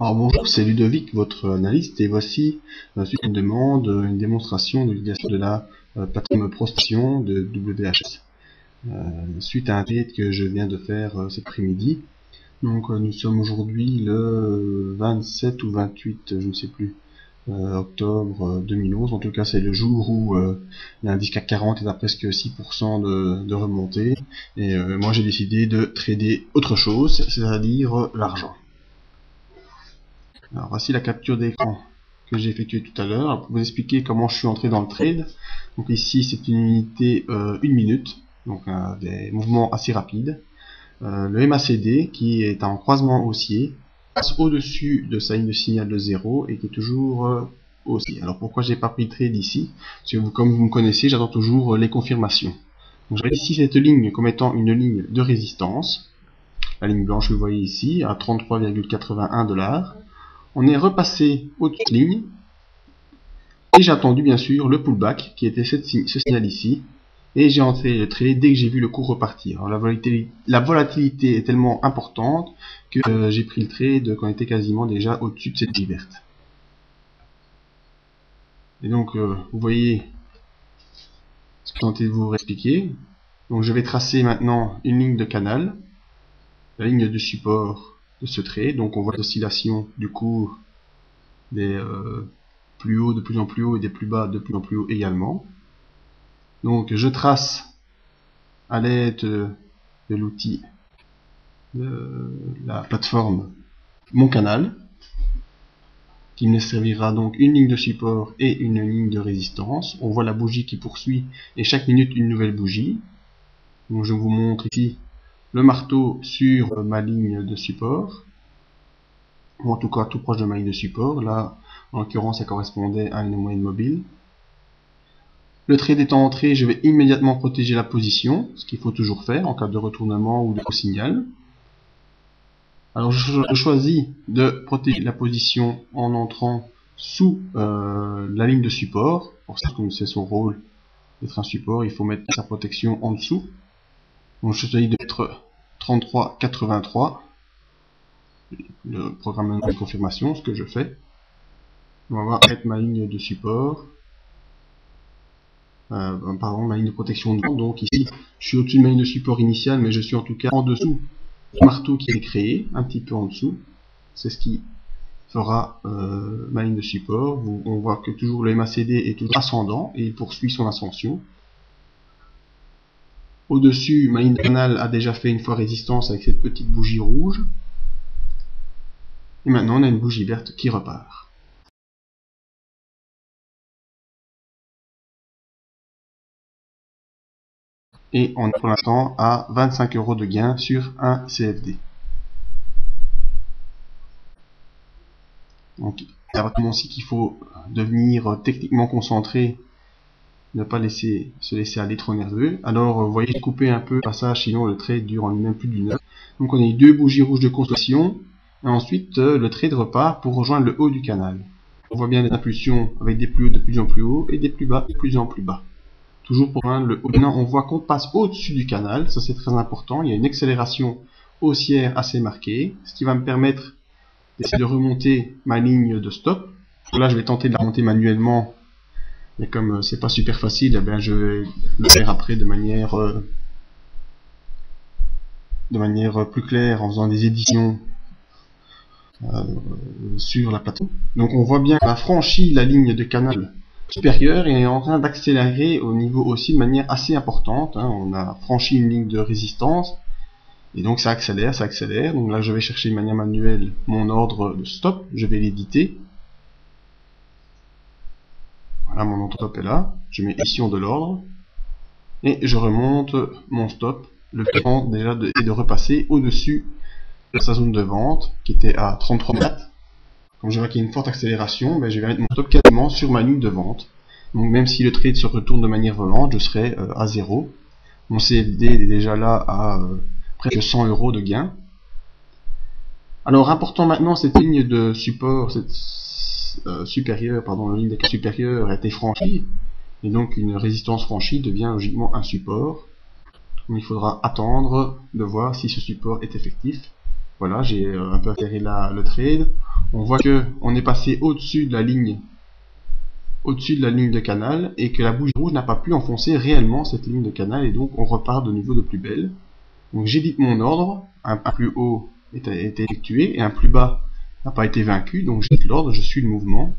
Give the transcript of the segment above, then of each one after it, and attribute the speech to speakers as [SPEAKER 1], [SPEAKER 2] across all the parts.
[SPEAKER 1] Alors bonjour, c'est Ludovic, votre analyste, et voici suite à une demande, une démonstration de l'utilisation de la plateforme prospection de WHS, suite à un trade que je viens de faire cet après-midi. Donc nous sommes aujourd'hui le 27 ou 28, je ne sais plus, octobre 2011. En tout cas, c'est le jour où l'indice CAC 40 est à presque 6% de remontée, et moi j'ai décidé de trader autre chose, c'est-à-dire l'argent. Alors voici la capture d'écran que j'ai effectuée tout à l'heure pour vous expliquer comment je suis entré dans le trade. Donc ici c'est une unité 1 minute, donc des mouvements assez rapides. Le MACD qui est en croisement haussier passe au-dessus de sa ligne de signal de 0 et qui est toujours haussier. Alors pourquoi j'ai pas pris le trade ici? Parce que comme vous me connaissez, j'attends toujours les confirmations. Donc j'avais ici cette ligne comme étant une ligne de résistance. La ligne blanche que vous voyez ici à 33,81 $. On est repassé au-dessus de ligne et j'ai attendu bien sûr le pullback qui était ce signal ici, et j'ai entré le trade dès que j'ai vu le cours repartir. Alors, la volatilité est tellement importante que j'ai pris le trade quand on était quasiment déjà au-dessus de cette ligne verte. Et donc vous voyez ce que je tentais de vous expliquer. Donc je vais tracer maintenant une ligne de canal, la ligne de support de ce trade. Donc on voit l'oscillation du cours des plus haut, de plus en plus haut, et des plus bas de plus en plus haut également. Donc je trace à l'aide de l'outil de la plateforme mon canal, qui me servira donc une ligne de support et une ligne de résistance. On voit la bougie qui poursuit et chaque minute une nouvelle bougie. Donc je vous montre ici le marteau sur ma ligne de support, ou en tout cas tout proche de ma ligne de support. Là en l'occurrence ça correspondait à une moyenne mobile. Le trade étant entré, je vais immédiatement protéger la position, ce qu'il faut toujours faire en cas de retournement ou de signal. Alors je choisis de protéger la position en entrant sous la ligne de support. Pour ça, comme c'est son rôle d'être un support, il faut mettre sa protection en dessous. Donc je choisis de mettre 33,83, le programme de confirmation, ce que je fais. On va mettre ma ligne de support. Ma ligne de protection devant. Donc ici, je suis au-dessus de ma ligne de support initiale, mais je suis en tout cas en dessous du marteau qui est créé, un petit peu en dessous. C'est ce qui fera ma ligne de support. On voit que toujours le MACD est toujours ascendant et il poursuit son ascension. Au-dessus, ma ligne de canal a déjà fait une fois résistance avec cette petite bougie rouge. Et maintenant, on a une bougie verte qui repart. Et on est pour l'instant à 25 € de gain sur un CFD. Donc, c'est vraiment aussi qu'il faut devenir techniquement concentré, ne pas se laisser aller trop nerveux. Alors, vous voyez, couper un peu le passage, sinon le trade dure en même plus d'une heure. Donc, on a eu deux bougies rouges de consolidation, et ensuite le trade repart pour rejoindre le haut du canal. On voit bien les impulsions avec des plus hauts de plus en plus haut et des plus bas de plus en plus bas. Toujours pour rejoindre le haut. Maintenant, on voit qu'on passe au-dessus du canal, ça c'est très important. Il y a une accélération haussière assez marquée, ce qui va me permettre d'essayer de remonter ma ligne de stop. Là, je vais tenter de la remonter manuellement, mais comme c'est pas super facile, eh bien, je vais le faire après de manière plus claire en faisant des éditions sur la plateforme. Donc, on voit bien qu'on a franchi la ligne de canal supérieure et est en train d'accélérer au niveau aussi de manière assez importante. On a franchi une ligne de résistance. Et donc ça accélère, ça accélère. Donc là je vais chercher de manière manuelle mon ordre de stop, je vais l'éditer. Voilà, mon ordre stop est là. Je mets édition de l'ordre. Et je remonte mon stop, le temps déjà de repasser au-dessus de sa zone de vente, qui était à 33 mètres. Comme je vois qu'il y a une forte accélération, ben je vais mettre mon stop quasiment sur ma ligne de vente. Donc même si le trade se retourne de manière volante, je serai à 0. Mon CFD est déjà là à presque 100 € de gain. Alors important maintenant, cette ligne de support, cette supérieure, pardon, la ligne de supérieure a été franchie, et donc une résistance franchie devient logiquement un support. Donc il faudra attendre de voir si ce support est effectif. voilà, j'ai un peu accéléré le trade. On voit que on est passé au-dessus de la ligne de canal et que la bougie rouge n'a pas pu enfoncer réellement cette ligne de canal et donc on repart de nouveau de plus belle. Donc j'édite mon ordre, un plus haut est effectué et un plus bas n'a pas été vaincu, donc j'édite l'ordre, je suis le mouvement.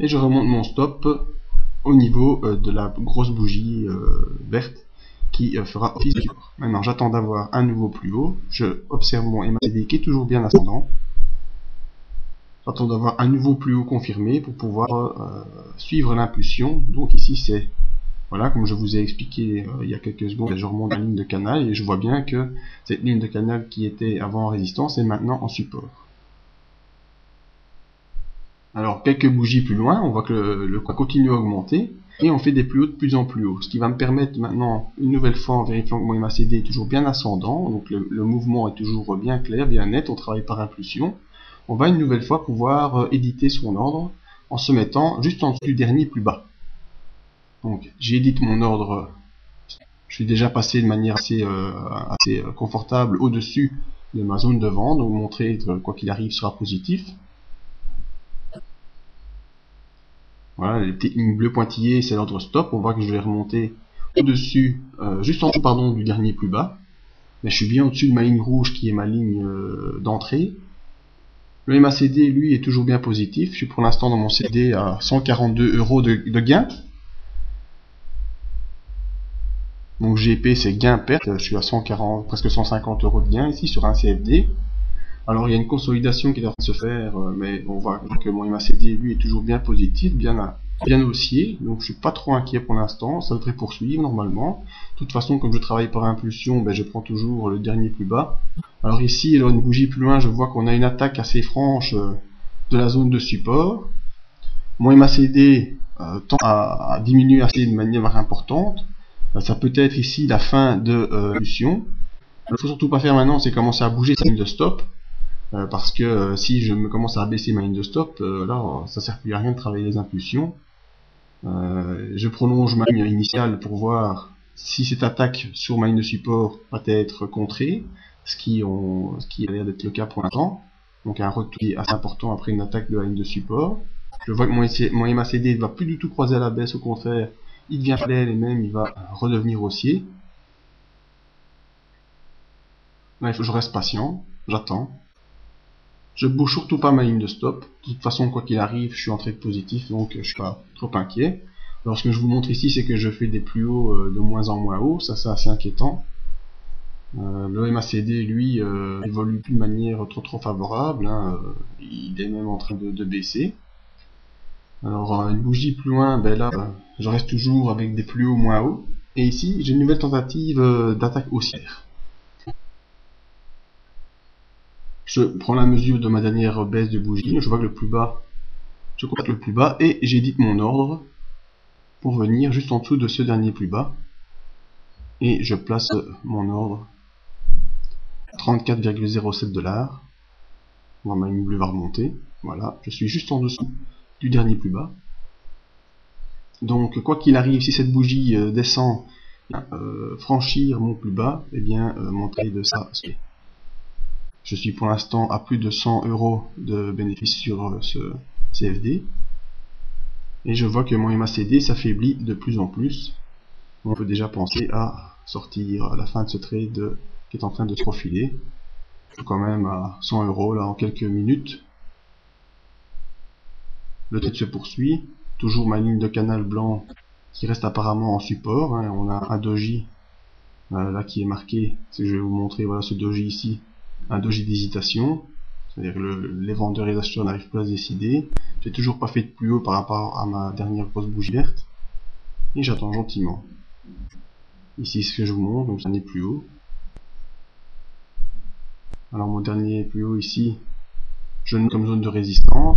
[SPEAKER 1] Et je remonte mon stop au niveau de la grosse bougie verte qui fera office de support. Maintenant j'attends d'avoir un nouveau plus haut, je observe mon MACD qui est toujours bien ascendant. J'attends d'avoir un nouveau plus haut confirmé pour pouvoir suivre l'impulsion. Donc ici c'est, voilà, comme je vous ai expliqué il y a quelques secondes, je remonte la ligne de canal et je vois bien que cette ligne de canal qui était avant en résistance est maintenant en support. Alors quelques bougies plus loin, on voit que le coin continue à augmenter et on fait des plus hauts de plus en plus haut. Ce qui va me permettre maintenant, une nouvelle fois en vérifiant que mon MACD est toujours bien ascendant, donc le mouvement est toujours bien clair, bien net, on travaille par impulsion. On va une nouvelle fois pouvoir éditer son ordre en se mettant juste en dessous du dernier plus bas. Donc j'édite mon ordre, je suis déjà passé de manière assez confortable au-dessus de ma zone de vente, donc mon trade quoi qu'il arrive sera positif. Voilà, les petites lignes bleues pointillées c'est l'ordre stop, on voit que je vais remonter au-dessus, juste en dessous pardon, du dernier plus bas. Mais je suis bien au-dessus de ma ligne rouge qui est ma ligne d'entrée. Le MACD, lui, est toujours bien positif. Je suis pour l'instant dans mon CD à 142 € de gain. Donc GP, c'est gain-perte. Je suis à 140, presque 150 € de gain ici sur un CFD. Alors il y a une consolidation qui est en train de se faire, mais on voit que mon MACD, lui, est toujours bien positif, bien haussier. Donc je suis pas trop inquiet pour l'instant. Ça devrait poursuivre normalement. De toute façon, comme je travaille par impulsion, ben, je prends toujours le dernier plus bas. Alors ici, alors une bougie plus loin, je vois qu'on a une attaque assez franche de la zone de support. Mon MACD tend à diminuer assez de manière importante. Ça peut être ici la fin de l'impulsion. Il ne faut surtout pas faire maintenant, c'est commencer à bouger sa ligne de stop. Parce que si je me commence à baisser ma ligne de stop, là ça sert plus à rien de travailler les impulsions. Je prolonge ma ligne initiale pour voir si cette attaque sur ma ligne de support va être contrée, ce qui a l'air d'être le cas pour l'instant. Donc un retour assez important après une attaque de la ligne de support. Je vois que mon MACD ne va plus du tout croiser à la baisse, au contraire, il devient faible et même il va redevenir haussier. Là il faut que je reste patient, j'attends. Je bouge surtout pas ma ligne de stop. De toute façon, quoi qu'il arrive, je suis en trade positif, donc je suis pas trop inquiet. Alors ce que je vous montre ici, c'est que je fais des plus hauts de moins en moins haut. Ça, c'est assez inquiétant. Le MACD, lui, évolue plus de manière trop favorable. Hein. Il est même en train de baisser. Alors une bougie plus loin, ben là, je reste toujours avec des plus hauts moins hauts. Et ici, j'ai une nouvelle tentative d'attaque haussière. Je prends la mesure de ma dernière baisse de bougie, je vois que le plus bas, je complète le plus bas et j'édite mon ordre pour venir juste en dessous de ce dernier plus bas et je place mon ordre à 34,07 $. Ma ligne bleue va remonter, voilà, je suis juste en dessous du dernier plus bas. Donc quoi qu'il arrive, si cette bougie descend, franchir mon plus bas, et bien mon trade sera fait. Je suis pour l'instant à plus de 100 € de bénéfice sur ce CFD. Et je vois que mon MACD s'affaiblit de plus en plus. On peut déjà penser à sortir à la fin de ce trade qui est en train de se profiler. Je suis quand même à 100 € là en quelques minutes. Le trade se poursuit. Toujours ma ligne de canal blanc qui reste apparemment en support. Hein. On a un doji là qui est marqué. Je vais vous montrer, voilà ce doji ici. Un doji d'hésitation, c'est-à-dire que les vendeurs et les acheteurs n'arrivent pas à se décider. J'ai toujours pas fait de plus haut par rapport à ma dernière grosse bougie verte. Et j'attends gentiment. Ici ce que je vous montre, donc ça n'est plus haut. Alors mon dernier plus haut ici, je le note comme zone de résistance.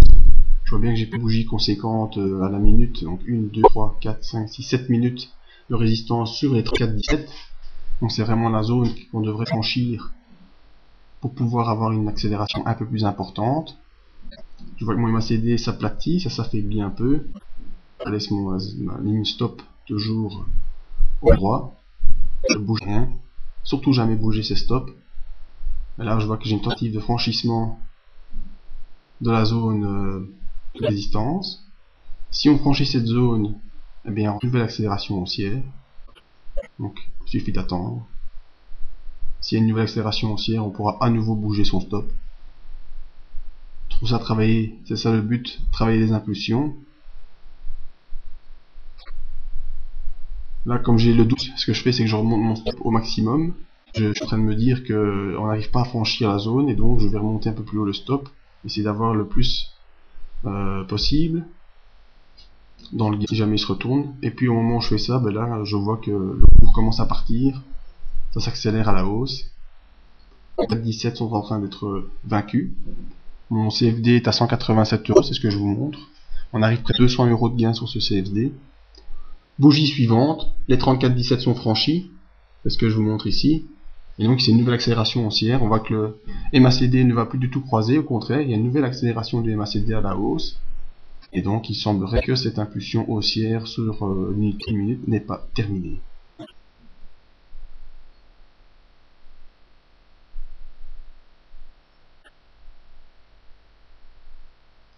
[SPEAKER 1] Je vois bien que j'ai plus de bougies conséquentes à la minute, donc 1, 2, 3, 4, 5, 6, 7 minutes de résistance sur les 34, 17. Donc c'est vraiment la zone qu'on devrait franchir pour pouvoir avoir une accélération un peu plus importante. Je vois que mon MACD s'aplatit, ça s'affaiblit un peu. Je laisse ma ligne stop toujours au droit. Je bouge rien. surtout jamais bouger ses stops. Et là je vois que j'ai une tentative de franchissement de la zone de résistance. Si on franchit cette zone, eh bien on a une nouvelle accélération haussière. Donc il suffit d'attendre. S'il y a une nouvelle accélération haussière, on pourra à nouveau bouger son stop. Je trouve ça travailler, c'est ça le but, travailler les impulsions. Là, comme j'ai le doute, ce que je fais, c'est que je remonte mon stop au maximum. Je suis en train de me dire que on n'arrive pas à franchir la zone, et donc je vais remonter un peu plus haut le stop, essayer d'avoir le plus possible dans le gain si jamais il se retourne. Et puis au moment où je fais ça, ben là, je vois que le cours commence à partir, ça s'accélère à la hausse. Les 17 sont en train d'être vaincus. Mon CFD est à 187 euros, c'est ce que je vous montre. On arrive près de 200 euros de gain sur ce CFD. Bougie suivante, les 34,17 sont franchis, c'est ce que je vous montre ici. Et donc c'est une nouvelle accélération haussière. On voit que le MACD ne va plus du tout croiser, au contraire, il y a une nouvelle accélération du MACD à la hausse. Et donc il semblerait que cette impulsion haussière sur l'unité minute n'est pas terminée.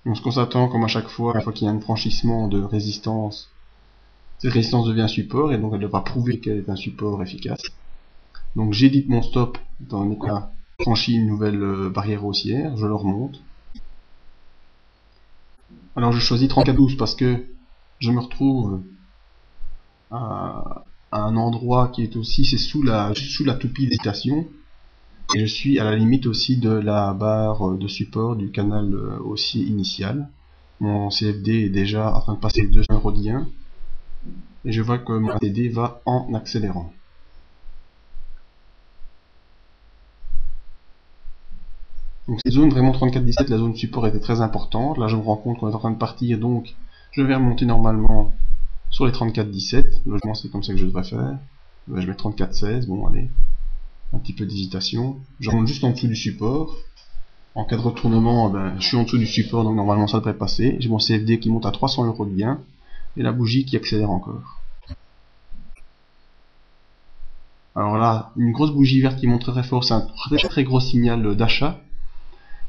[SPEAKER 1] Donc ce qu'on s'attend, comme à chaque fois, une fois qu'il y a un franchissement de résistance, cette résistance devient support, et donc elle devra prouver qu'elle est un support efficace. Donc j'édite mon stop dans le cas franchi une nouvelle barrière haussière, je le remonte. Alors je choisis 34,12 parce que je me retrouve à un endroit qui est aussi, c'est sous la toupie d'hésitation, et je suis à la limite aussi de la barre de support du canal haussier initial. Mon CFD est déjà en train de passer les 200 euros de gain, et je vois que mon ATD va en accélérant. Donc cette zone vraiment 34,17, la zone support était très importante. Là je me rends compte qu'on est en train de partir, donc je vais remonter normalement sur les 34,17. Logiquement c'est comme ça que je devrais faire. Je vais 34,16, bon allez, un petit peu d'hésitation. Je remonte juste en dessous du support. En cas de retournement, je suis en dessous du support, donc normalement ça devrait passer. J'ai mon CFD qui monte à 300 euros de gain, et la bougie qui accélère encore. Alors là, une grosse bougie verte qui monte très fort, c'est un très gros signal d'achat.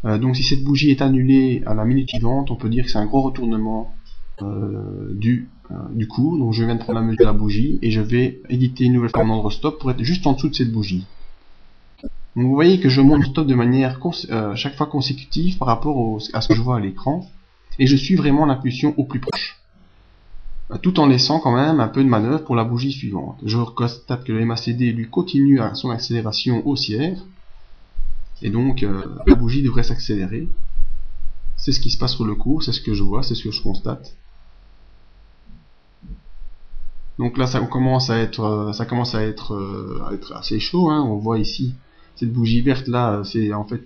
[SPEAKER 1] Donc si cette bougie est annulée à la minute suivante, on peut dire que c'est un gros retournement du cours. Donc je viens de prendre la mesure de la bougie et je vais éditer une nouvelle fois mon ordre stop pour être juste en dessous de cette bougie. Donc vous voyez que je monte le stop de manière chaque fois consécutive par rapport à ce que je vois à l'écran, et je suis vraiment l'impulsion au plus proche, tout en laissant quand même un peu de manœuvre pour la bougie suivante. Je constate que le MACD lui continue à son accélération haussière, et donc la bougie devrait s'accélérer. C'est ce qui se passe sur le cours, c'est ce que je vois, c'est ce que je constate. Donc là ça commence à être assez chaud, hein. On voit ici cette bougie verte là, c'est en fait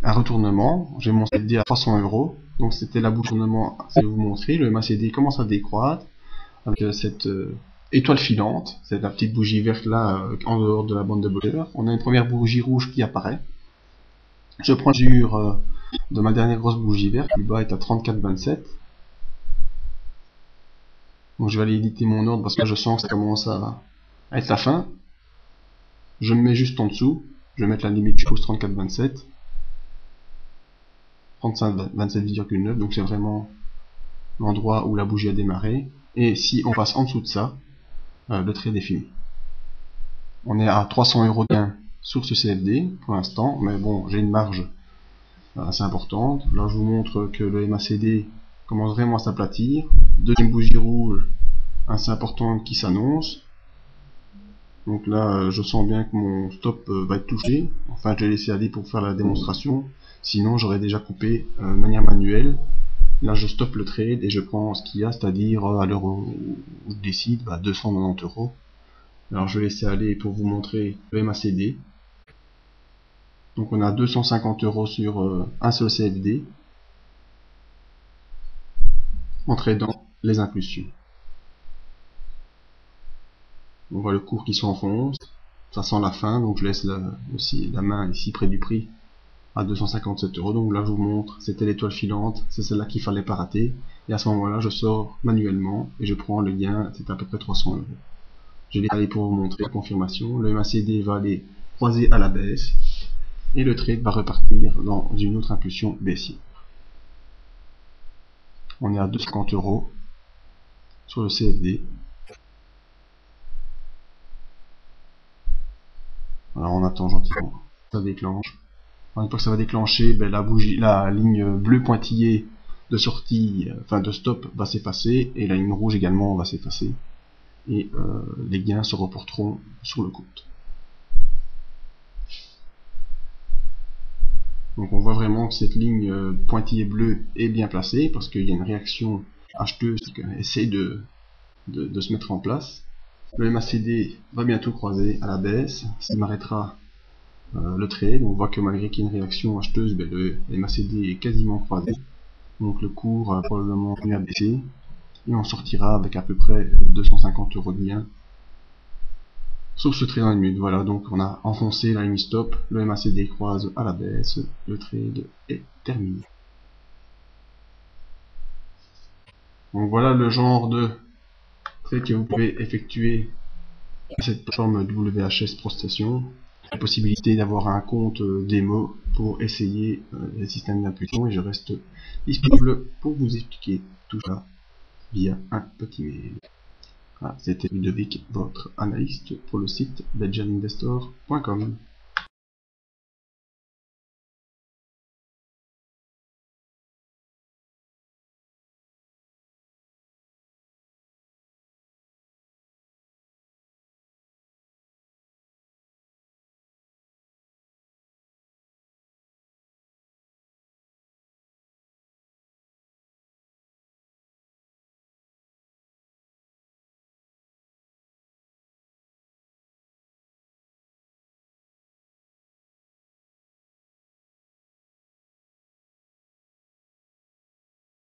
[SPEAKER 1] un retournement. J'ai mon CFD à 300 euros, donc c'était la bougie de retournement. Je vais vous montrer, le MACD commence à décroître avec cette étoile filante, c'est la petite bougie verte là en dehors de la bande de Bollinger. On a une première bougie rouge qui apparaît. Je prends mesure de ma dernière grosse bougie verte, plus bas est à 34,27. Donc je vais aller éditer mon ordre parce que je sens que ça commence à être la fin. Je me mets juste en dessous, je vais mettre la limite, je pose 34,27. 35,27,9, donc c'est vraiment l'endroit où la bougie a démarré. Et si on passe en dessous de ça, le trade est fini. On est à 300 euros de gain sur ce CFD pour l'instant, mais bon, j'ai une marge assez importante. Là je vous montre que le MACD commence vraiment à s'aplatir. Deuxième bougie rouge assez importante qui s'annonce. Donc là je sens bien que mon stop va être touché. Enfin je vais laisser aller pour faire la démonstration, sinon j'aurais déjà coupé de manière manuelle. Là je stoppe le trade et je prends ce qu'il y a, c'est-à-dire à l'heure où je décide 290 euros. Alors je vais laisser aller pour vous montrer le MACD. Donc on a 250 euros sur un seul CFD en tradant les impulsions. On voit le cours qui s'enfonce, ça sent la fin, donc je laisse aussi la main ici près du prix à 257 euros. Donc là je vous montre, c'était l'étoile filante, c'est celle-là qu'il fallait pas rater, et à ce moment-là je sors manuellement et je prends le gain, c'est à peu près 300 euros. Je l'ai allé pour vous montrer la confirmation. Le MACD va aller croiser à la baisse et le trade va repartir dans une autre impulsion baissière. On est à 2,50 € sur le CFD. Alors on attend gentiment, ça déclenche. Une fois que ça va déclencher, ben, la ligne bleue pointillée de sortie, de stop va s'effacer et la ligne rouge également va s'effacer. Et les gains se reporteront sur le compte. Donc on voit vraiment que cette ligne pointillée bleue est bien placée parce qu'il y a une réaction acheteuse qui essaie de se mettre en place. Le MACD va bientôt croiser à la baisse, ça m'arrêtera le trade. On voit que malgré qu'il y ait une réaction acheteuse, ben, le MACD est quasiment croisé. Donc le cours va probablement continuer à baisser et on sortira avec à peu près 250 € de gain sur ce trade en 1 minute. Voilà, donc on a enfoncé la ligne stop, le MACD croise à la baisse, le trade est terminé. Donc voilà le genre de trade que vous pouvez effectuer à cette plateforme WHS ProStation. La possibilité d'avoir un compte démo pour essayer les systèmes d'impulsion et je reste disponible pour vous expliquer tout ça via un petit mail. Voilà, c'était Ludovic, votre analyste pour le site belgianinvestor.com.